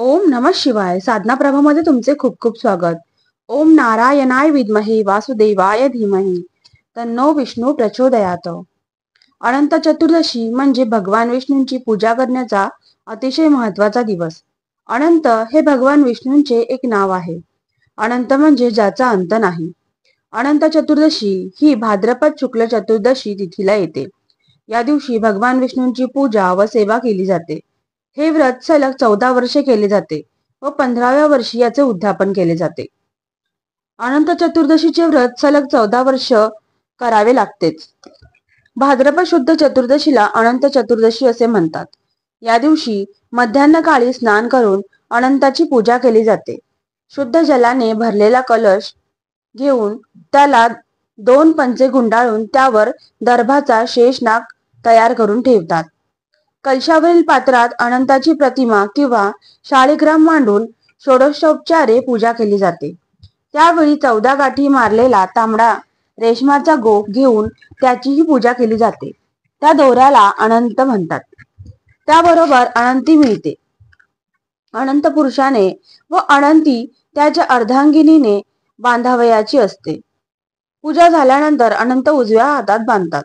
ओम नमः शिवाय. साधना प्रभामध्ये तुमचे खूप खूप स्वागत. ओम नारायणाय विद्महे वासुदेवाय धीमहि तन्नो विष्णू प्रचोदयात. अनंत चतुर्दशी म्हणजे भगवान विष्णूंची पूजा करण्याचा अतिशय महत्वाचा दिवस. अनंत हे भगवान विष्णूंचे एक नाव आहे. अनंत म्हणजे ज्याचा अंत नाही. अनंत चतुर्दशी ही भाद्रपद शुक्ल चतुर्दशी तिथीला येते. या दिवशी भगवान विष्णूंची पूजा व सेवा केली जाते. हे व्रत सलग 14 वर्षे केले जाते व 15व्या वर्षी याचे उद्यापन केले जाते. अनंत चतुर्दशीचे व्रत सलग 14 वर्ष करावे लागतेच. भाद्रपद शुद्ध चतुर्दशीला अनंत चतुर्दशी असे म्हणतात. या दिवशी मध्यान्ह काळी स्नान करून अनंताची पूजा केली जाते. शुद्ध जलाने भरलेला कलश घेऊन त्याला 2 पंचे गुंडाळून त्यावर दर्भाचा शेषनाग तयार करून ठेवतात. कलशावरील पात्रात अनंताची प्रतिमा किंवा शाळीग्राम मांडून षोडशोपचारे पूजा केली जाते. त्यावेळी 14 गाठी मारलेला तांबडा रेशमाचा गोफ घेऊन त्याचीही पूजा केली जाते. त्या दोऱ्याला अनंत म्हणतात. त्याबरोबर अनंती मिळते. अनंत पुरुषाने व अनंती त्याच्या अर्धांगिनीने बांधावयाची असते. पूजा झाल्यानंतर अनंत उजव्या हातात बांधतात.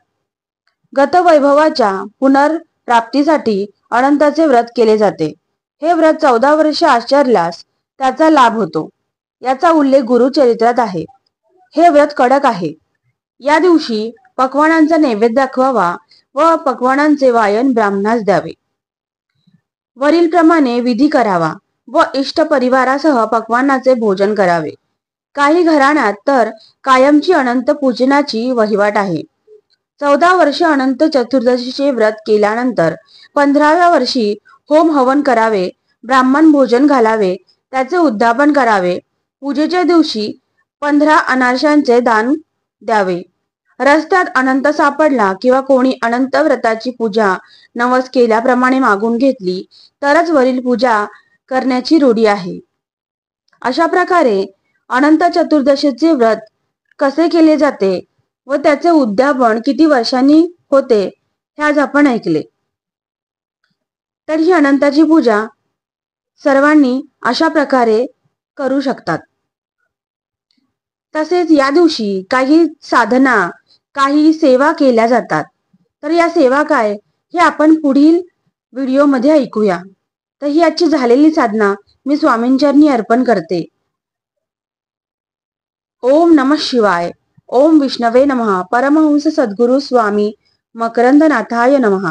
गतवैभवाच्या पुनर्प्राप्तीसाठी अनंताचे व्रत केले जाते. हे व्रत 14 वर्षे आचरल्यास त्याचा लाभ होतो. याचा उल्लेख गुरुचरित्रात आहे. हे व्रत कडक आहे. या दिवशी पक्वानांचा नैवेद्य दाखवावा व पक्वानांचे वायन ब्राह्मणास द्यावे. वरील प्रमाणे विधी करावा व इष्ट परिवारासह पक्वानाचे भोजन करावे. काही घराण्यात तर कायमची अनंत पूजनाची वहिवाट आहे. 14 वर्षे अनंत चतुर्दशीचे व्रत केल्यानंतर 15व्या वर्षी होम हवन करावे, ब्राह्मण भोजन घालावे, त्याचे उद्यापन करावे. पूजेच्या दिवशी 15 अनारशांचे दान द्यावे. रस्त्यात अनंत सापडला किंवा कोणी अनंत व्रताची पूजा नवस केल्याप्रमाणे मागून घेतली तरच वरील पूजा करण्याची रूढी आहे. अशा प्रकारे अनंत चतुर्दशीचे व्रत कसे केले जाते व त्याचे उद्यापन किती वर्षांनी होते हे आज आपण ऐकले. तर ही अनंताची पूजा सर्वांनी अशा प्रकारे करू शकतात. तसेच या दिवशी काही साधना, काही सेवा केल्या जातात. तर या सेवा काय हे आपण पुढील व्हिडिओमध्ये ऐकूया. तर ही आजची झालेली साधना मी स्वामींचरणी अर्पण करते. ओम नमः शिवाय. ओम विष्णवे नमः. परमहंस सद्गुरु स्वामी मकरंदनाथाय नमः.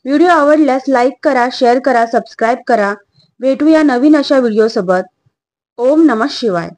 व्हिडिओ आवडल्यास लाईक करा, शेअर करा, सबस्क्राईब करा. भेटूया नवीन अशा व्हिडिओ सोबत. ओम नमः शिवाय.